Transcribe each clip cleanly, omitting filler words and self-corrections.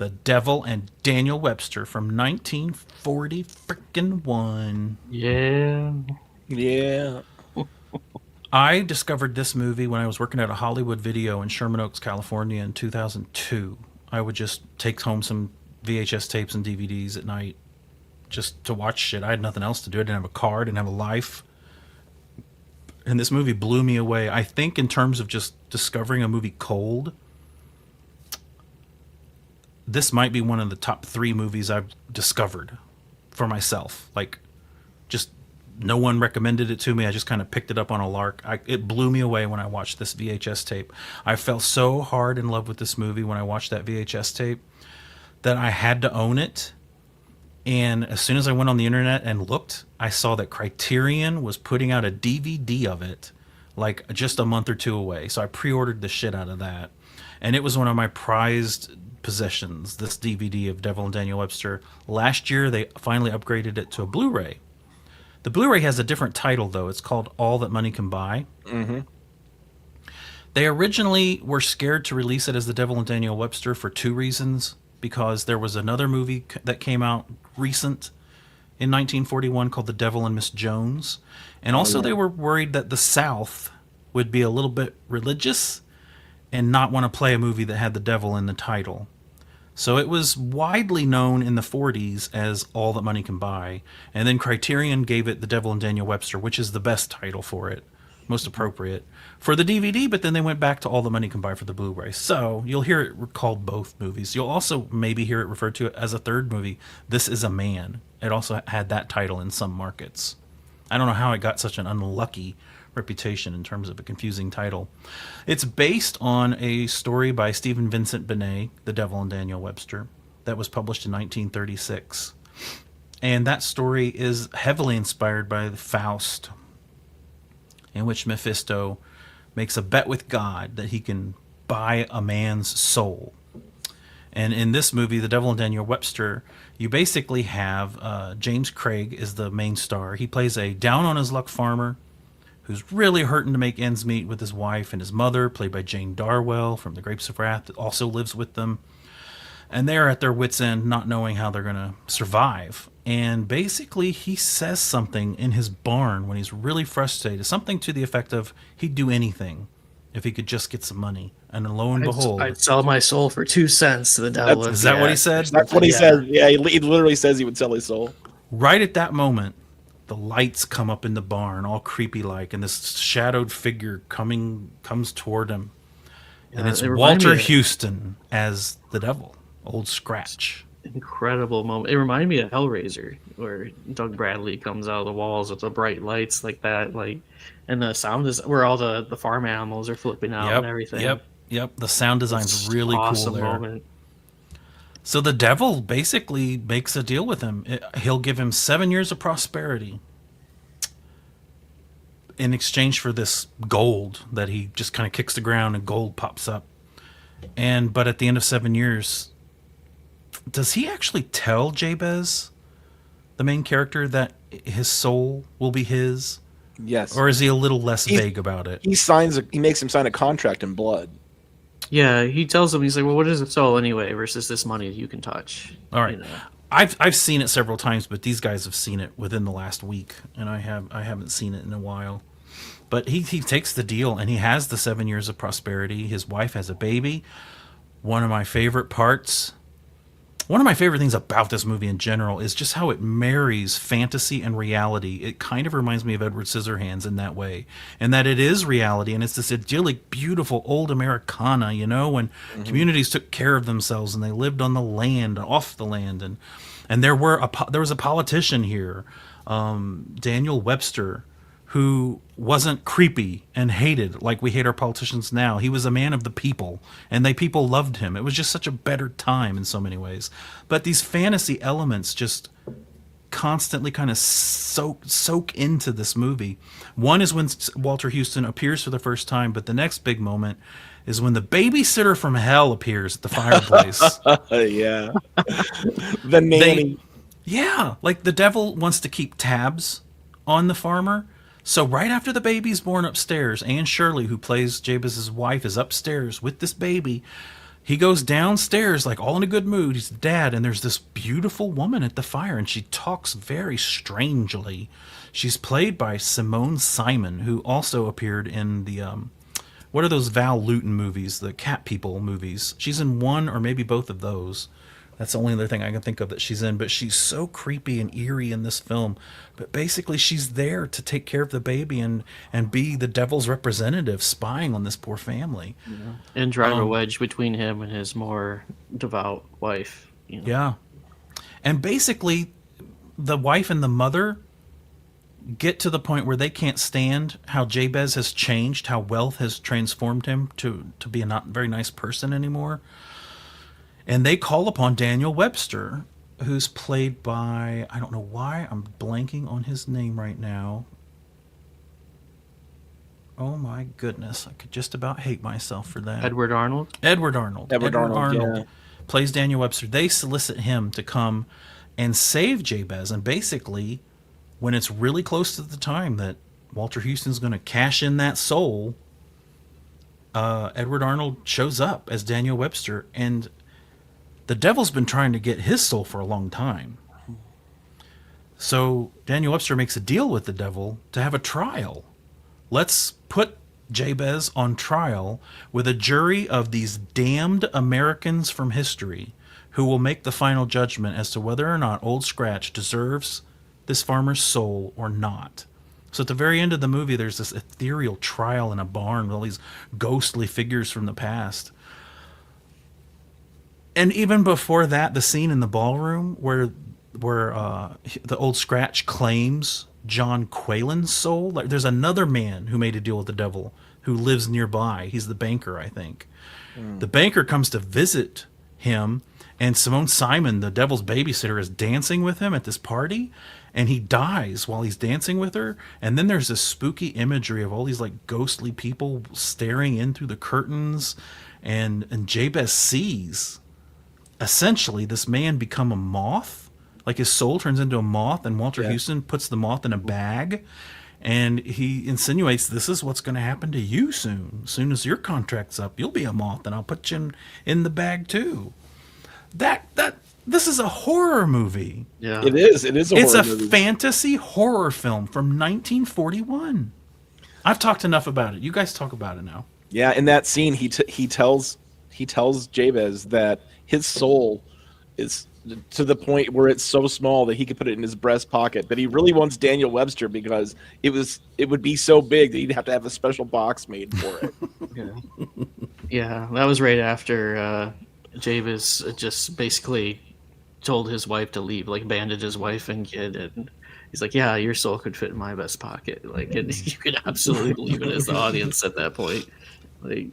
The Devil and Daniel Webster from 1940 frickin' one. Yeah. Yeah. I discovered this movie when I was working at a Hollywood Video in Sherman Oaks, California in 2002. I would just take home some VHS tapes and DVDs at night just to watch shit. I had nothing else to do. I didn't have a car, didn't have a life. And this movie blew me away. I think in terms of just discovering a movie cold, this might be one of the top 3 movies I've discovered for myself. Like, just no one recommended it to me. I just kind of picked it up on a lark. It blew me away when I watched this VHS tape. I fell so hard in love with this movie when I watched that VHS tape that I had to own it. And as soon as I went on the internet and looked, I saw that Criterion was putting out a DVD of it like just a month or 2 away. So I pre-ordered the shit out of that. And it was one of my prized possessions, this DVD of Devil and Daniel Webster. Last year, they finally upgraded it to a Blu-ray. The Blu-ray has a different title, though. It's called All That Money Can Buy. Mm-hmm. They originally were scared to release it as The Devil and Daniel Webster for 2 reasons. Because there was another movie that came out recent in 1941 called The Devil and Miss Jones. And also they were worried that the South would be a little bit religious and not want to play a movie that had the devil in the title. So it was widely known in the 40s as All That Money Can Buy. And then Criterion gave it The Devil and Daniel Webster, which is the best title for it. Most appropriate for the DVD, but then they went back to All the Money Can Buy for the Blu-ray. So you'll hear it called both movies. You'll also maybe hear it referred to as a third movie, This Is a Man. It also had that title in some markets. I don't know how it got such an unlucky reputation in terms of a confusing title. It's based on a story by Stephen Vincent Benet, The Devil and Daniel Webster, that was published in 1936. And that story is heavily inspired by Faust, in which Mephisto makes a bet with God that he can buy a man's soul. And in this movie, The Devil and Daniel Webster, you basically have James Craig is the main star. He plays a down-on-his-luck farmer who's really hurting to make ends meet with his wife and his mother, played by Jane Darwell from The Grapes of Wrath, that also lives with them. And they're at their wits' end, not knowing how they're going to survive. And basically, he says something in his barn when he's really frustrated, something to the effect of he'd do anything if he could just get some money. And lo and behold, I'd sell my soul for 2 cents to the devil. Is that what he said? That's what he said. Yeah, he literally says he would sell his soul. Right at that moment, the lights come up in the barn, all creepy-like, and this shadowed figure comes toward him. And it's Walter Huston as the devil, Old Scratch. Incredible moment. It reminded me of Hellraiser, where Doug Bradley comes out of the walls with the bright lights like that, and the sound is where all the farm animals are flipping out and everything. Yep. The sound design's really awesome cool there. Moment. So the devil basically makes a deal with him. He'll give him 7 years of prosperity in exchange for this gold that he just kind of kicks the ground and gold pops up. But at the end of 7 years, does he actually tell Jabez, the main character, that his soul will be his? Yes. Or is he a little less vague about it? He makes him sign a contract in blood. Yeah, he tells him, he's like, well, what is a soul anyway versus this money that you can touch? All right. I've seen it several times, but these guys have seen it within the last week, and I haven't seen it in a while. But he takes the deal, and he has the 7 years of prosperity. His wife has a baby. One of my favorite things about this movie in general is just how it marries fantasy and reality. It kind of reminds me of Edward Scissorhands in that way, and that it is reality, and it's this idyllic, beautiful old Americana, when communities took care of themselves and they lived on the land, off the land, and there was a politician here, Daniel Webster, who wasn't creepy and hated like we hate our politicians now. He was a man of the people, and people loved him. It was just such a better time in so many ways. But these fantasy elements just constantly kind of soak into this movie. One is when Walter Huston appears for the first time, but the next big moment is when the babysitter from hell appears at the fireplace. Yeah. The nanny. Like the devil wants to keep tabs on the farmer. So right after the baby's born upstairs, Anne Shirley, who plays Jabez's wife, is upstairs with this baby. he goes downstairs like all in a good mood. He's the dad, and there's this beautiful woman at the fire, and she talks very strangely. She's played by Simone Simon, who also appeared in the what are those Val Lewton movies, the Cat People movies? She's in one or maybe both of those. That's the only other thing I can think of that she's in. But she's so creepy and eerie in this film. But basically, she's there to take care of the baby and be the devil's representative, spying on this poor family. Yeah. And drive a wedge between him and his more devout wife. You know? Yeah. And basically, the wife and the mother get to the point where they can't stand how Jabez has changed, how wealth has transformed him to be a not very nice person anymore. And they call upon Daniel Webster, who's played by, I don't know why I'm blanking on his name right now. Oh my goodness, I could just about hate myself for that. Edward Arnold? Edward Arnold yeah. Plays Daniel Webster. They solicit him to come and save Jabez. And basically, when it's really close to the time that Walter Huston's going to cash in that soul, Edward Arnold shows up as Daniel Webster, and the devil's been trying to get his soul for a long time. So Daniel Webster makes a deal with the devil to have a trial. Let's put Jabez on trial with a jury of these damned Americans from history who will make the final judgment as to whether or not Old Scratch deserves this farmer's soul or not. So at the very end of the movie, there's this ethereal trial in a barn with all these ghostly figures from the past. And even before that, the scene in the ballroom where the Old Scratch claims John Quaylen's soul. Like, there's another man who made a deal with the devil who lives nearby. He's the banker, I think. The banker comes to visit him, and Simone Simon, the devil's babysitter, is dancing with him at this party, and he dies while he's dancing with her. And then there's this spooky imagery of all these like ghostly people staring in through the curtains, and Jabez sees essentially this man become a moth. Like his soul turns into a moth, and Walter Huston puts the moth in a bag, and he insinuates this is what's going to happen to you soon. As soon as your contract's up, you'll be a moth, and I'll put you in the bag too. This is a horror movie. Yeah, it is. It is. It's a fantasy horror film from 1941. I've talked enough about it. You guys talk about it now. Yeah, in that scene, he tells Jabez that his soul is to the point where it's so small that he could put it in his breast pocket, but he really wants Daniel Webster because it would be so big that he'd have to have a special box made for it. Yeah, that was right after Jabez just basically told his wife to leave, like bandaged his wife and kid, and he's like, "Yeah, your soul could fit in my vest pocket." Like, and you could absolutely believe it as the audience at that point. Like,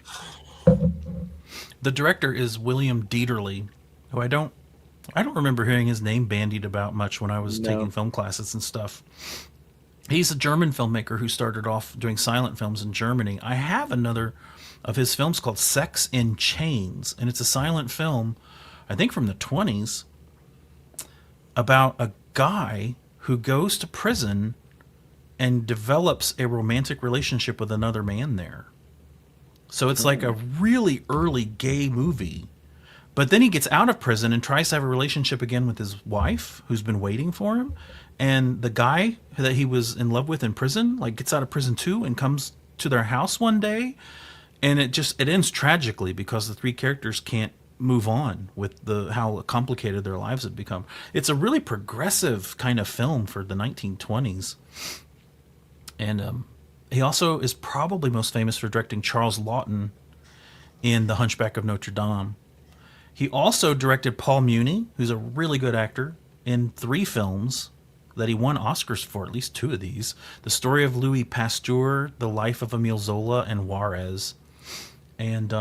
the director is William Dieterle, who I don't remember hearing his name bandied about much when I was taking film classes and stuff. He's a German filmmaker who started off doing silent films in Germany. I have another of his films called Sex in Chains, and it's a silent film, I think from the 1920s, about a guy who goes to prison and develops a romantic relationship with another man there. So it's like a really early gay movie. But then he gets out of prison and tries to have a relationship again with his wife, who's been waiting for him. And the guy that he was in love with in prison, like, gets out of prison too and comes to their house one day. And it ends tragically because the three characters can't move on with how complicated their lives have become. It's a really progressive kind of film for the 1920s. And he also is probably most famous for directing Charles Laughton in The Hunchback of Notre Dame. He also directed Paul Muni, who's a really good actor, in 3 films that he won Oscars for, at least 2 of these. The Story of Louis Pasteur, The Life of Emile Zola, and Juarez. And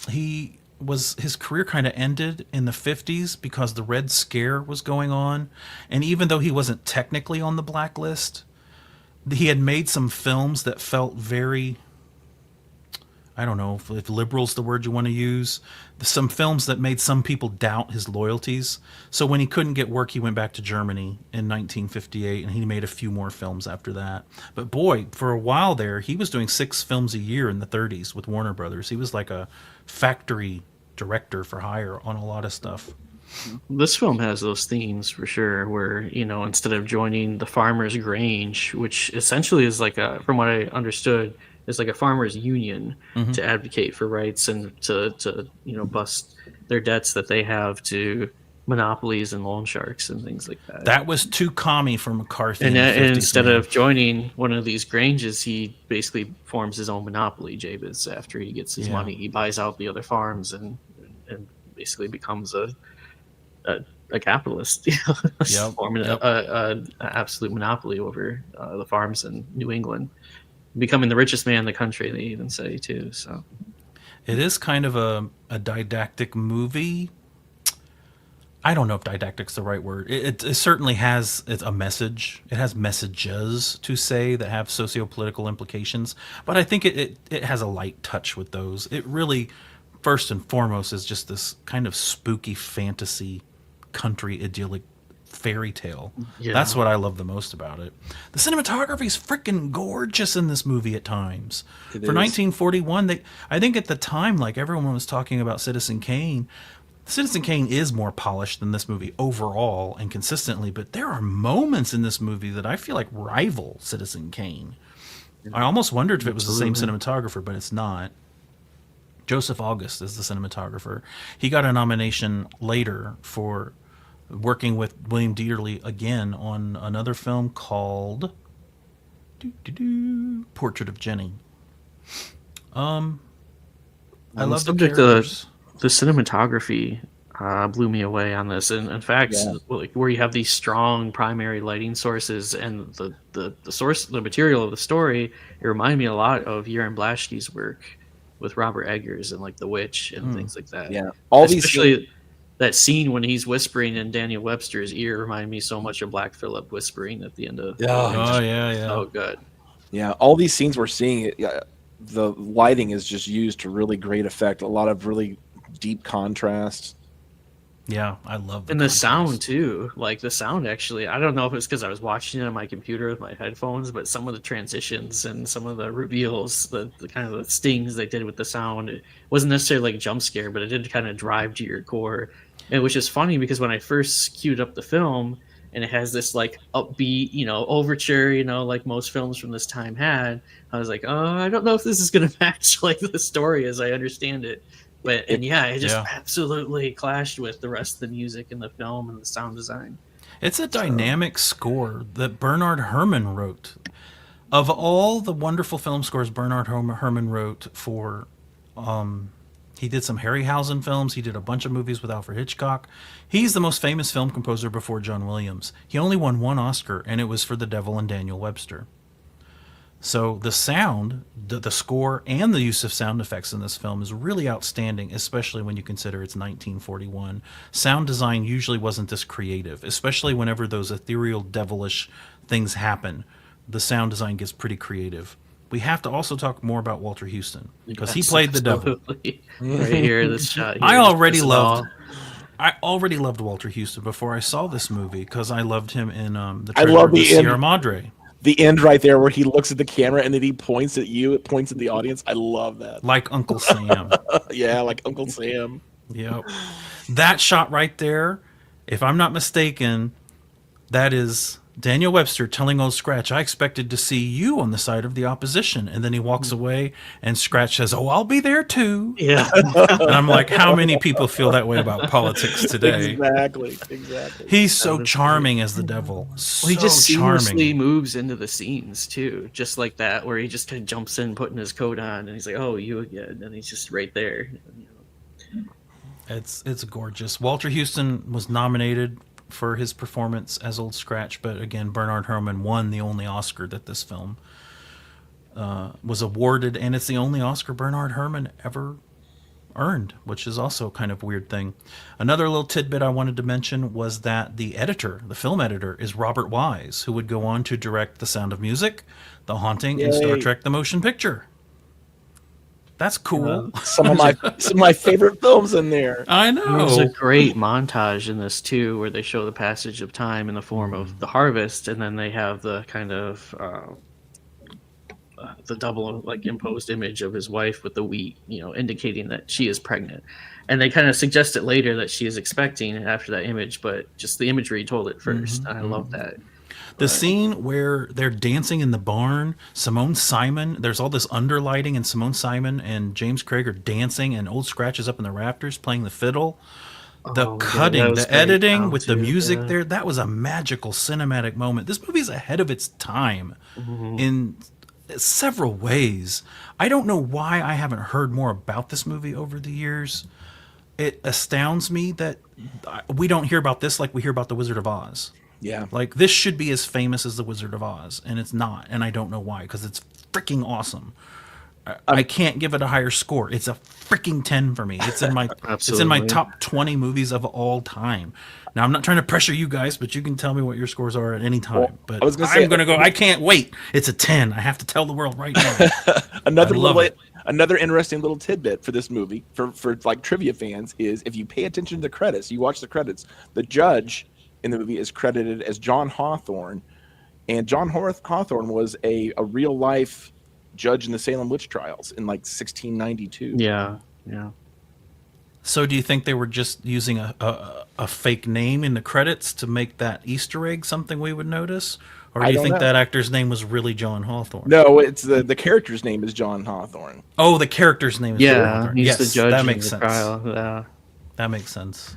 his career kind of ended in the 50s because the Red Scare was going on. And even though he wasn't technically on the blacklist, he had made some films that felt very, I don't know if liberal's the word you want to use, some films that made some people doubt his loyalties. So when he couldn't get work, he went back to Germany in 1958, and he made a few more films after that. But boy, for a while there, he was doing 6 films a year in the 30s with Warner Brothers. He was like a factory director for hire on a lot of stuff. This film has those themes for sure, where instead of joining the farmers' grange, which essentially is like from what I understood, is like a farmers' union to advocate for rights and to bust their debts that they have to monopolies and loan sharks and things like that. That was too commie for McCarthy. And, in the 50s, instead man. of joining one of these granges, he basically forms his own monopoly. Jabez, after he gets his money, he buys out the other farms and basically becomes a capitalist, forming an absolute monopoly over the farms in New England, becoming the richest man in the country. They even say too. So it is kind of a didactic movie. I don't know if didactic's the right word. It certainly has a message. It has messages to say that have socio-political implications. But I think it has a light touch with those. It really, first and foremost, is just this kind of spooky fantasy, country idyllic fairy tale. Yeah. That's what I love the most about it. The cinematography is freaking gorgeous in this movie at times. For 1941, I think at the time, like everyone was talking about Citizen Kane. Citizen Kane is more polished than this movie overall and consistently, but there are moments in this movie that I feel like rival Citizen Kane. I almost wondered if it was the same cinematographer, but it's not. Joseph August is the cinematographer. He got a nomination later for working with William Dieterle again on another film called Portrait of Jenny. I love the characters. The cinematography blew me away on this, and in fact, where you have these strong primary lighting sources and the material of the story, it reminded me a lot of Yaron Blaschke's work with Robert Eggers and like The Witch and things like that. Yeah, especially that scene when he's whispering in Daniel Webster's ear reminded me so much of Black Phillip whispering at the end of. So good. Yeah, all these scenes we're seeing, the lighting is just used to really great effect. A lot of really deep contrast. Yeah, I love the sound too. Like the sound, actually, I don't know if it's because I was watching it on my computer with my headphones, but some of the transitions and some of the reveals, the kind of the stings they did with the sound, it wasn't necessarily like a jump scare, but it did kind of drive to your core. And which is funny because when I first queued up the film and it has this like upbeat, overture, like most films from this time had, I was like, oh, I don't know if this is going to match like the story as I understand it. But it just absolutely clashed with the rest of the music in the film and the sound design. It's a dynamic score that Bernard Herrmann wrote. Of all the wonderful film scores Bernard Herrmann wrote for, he did some Harryhausen films. He did a bunch of movies with Alfred Hitchcock. He's the most famous film composer before John Williams. He only won one Oscar, and it was for The Devil and Daniel Webster. So the sound, the score, and the use of sound effects in this film is really outstanding, especially when you consider it's 1941. Sound design usually wasn't this creative, especially whenever those ethereal, devilish things happen. The sound design gets pretty creative. We have to also talk more about Walter Huston, because he played the devil. Right here, this shot. I already loved Walter Huston before I saw this movie, because I loved him in The Treasure of the Sierra Madre. The end right there where he looks at the camera and then he points at you, it points at the audience. I love that. Like Uncle Sam. Yeah, like Uncle Sam. Yep. That shot right there, if I'm not mistaken, that is Daniel Webster telling old Scratch, I expected to see you on the side of the opposition. And then he walks away and Scratch says, oh, I'll be there too. Yeah. And I'm like, how many people feel that way about politics today? Exactly. He's so charming as the devil. So he just charming. Seamlessly moves into the scenes too. Just like that, where he just kind of jumps in, putting his coat on, and he's like, oh, you again. And he's just right there. It's gorgeous. Walter Huston was nominated for his performance as Old Scratch, but again, Bernard Herrmann won the only Oscar that this film was awarded, and it's the only Oscar Bernard Herrmann ever earned, which is also kind of a weird thing. Another little tidbit I wanted to mention was that the film editor, is Robert Wise, who would go on to direct The Sound of Music, The Haunting, and Star Trek The Motion Picture. That's cool. Some of my favorite films in there. I know. There's a great montage in this too, where they show the passage of time in the form of the harvest, and then they have the kind of the double like imposed image of his wife with the wheat, indicating that she is pregnant. And they kind of suggest it later that she is expecting after that image, but just the imagery told it 1st. And I love that. The scene where they're dancing in the barn, Simone Simon, there's all this underlighting, and Simone Simon and James Craig are dancing, and Old Scratch is up in the rafters playing the fiddle. The Oh, cutting, that was the great. editing with the Too, music yeah. there, that was a magical cinematic moment. This movie's ahead of its time in several ways. I don't know why I haven't heard more about this movie over the years. It astounds me that we don't hear about this like we hear about The Wizard of Oz. Yeah. Like, this should be as famous as The Wizard of Oz, and it's not, and I don't know why, because it's freaking awesome. I can't give it a higher score. It's a freaking 10 for me. It's in my Absolutely. top 20 movies of all time. Now, I'm not trying to pressure you guys, but you can tell me what your scores are at any time. Well, but I was gonna say- I'm going to go, I can't wait. It's a 10. I have to tell the world right now. Another I love little, it. another interesting little tidbit for this movie, for like trivia fans, is if you pay attention to the credits, you watch the credits, the judge in the movie is credited as John Hawthorne, and John Hawthorne was a real life judge in the Salem witch trials in like 1692. Yeah. So do you think they were just using a fake name in the credits to make that Easter egg something we would notice? Or do I you don't think know. that actor's name was really John Hawthorne? No, it's the character's name is John Hawthorne. Oh, the character's name is John Yeah, Hawthorne. he's Yes, the judge that in makes the sense. trial. Yeah. That makes sense.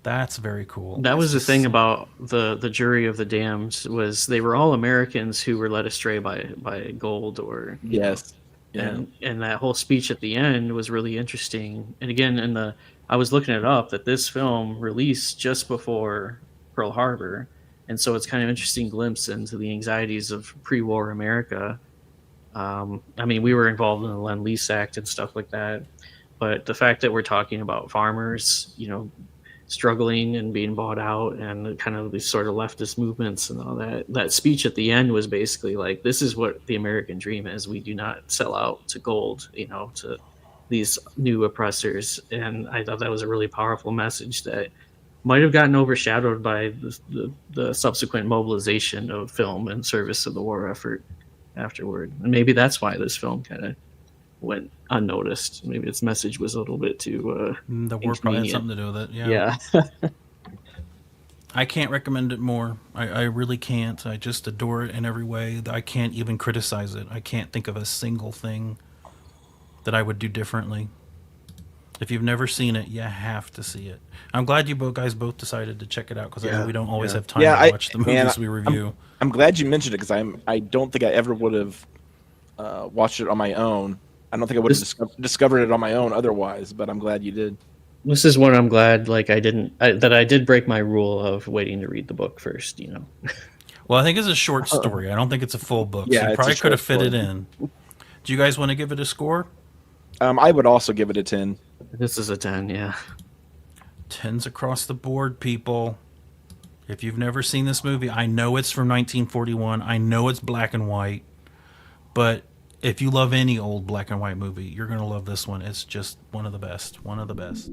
That's very cool. That was the thing about the jury of the damned, was they were all Americans who were led astray by gold, or Yes. and that whole speech at the end was really interesting. And again, I was looking it up, that this film released just before Pearl Harbor, and so it's kind of interesting glimpse into the anxieties of pre-war America. I mean, we were involved in the Lend-Lease Act and stuff like that, but the fact that we're talking about farmers, struggling and being bought out, and kind of these sort of leftist movements and all that speech at the end was basically like, this is what the American dream is. We do not sell out to gold, to these new oppressors. And I thought that was a really powerful message that might have gotten overshadowed by the subsequent mobilization of film in service of the war effort afterward. And maybe that's why this film kind of went unnoticed. Maybe its message was a little bit too The war probably had inconvenient. something to do with it. Yeah. Yeah. I can't recommend it more. I really can't. I just adore it in every way. I can't even criticize it. I can't think of a single thing that I would do differently. If you've never seen it, you have to see it. I'm glad you guys both decided to check it out, because I know we don't always have time to watch the movies we review. I'm glad you mentioned it, because I don't think I ever would have watched it on my own. I don't think I would have discovered it on my own otherwise, but I'm glad you did. This is one I'm glad like I did break my rule of waiting to read the book first, Well, I think it's a short story. I don't think it's a full book. Yeah, So you it's a probably could have short fit it story. in. Do you guys want to give it a score? I would also give it a 10. This is a 10, yeah. 10s across the board, people. If you've never seen this movie, I know it's from 1941. I know it's black and white. But if you love any old black and white movie, you're going to love this one. It's just one of the best. One of the best.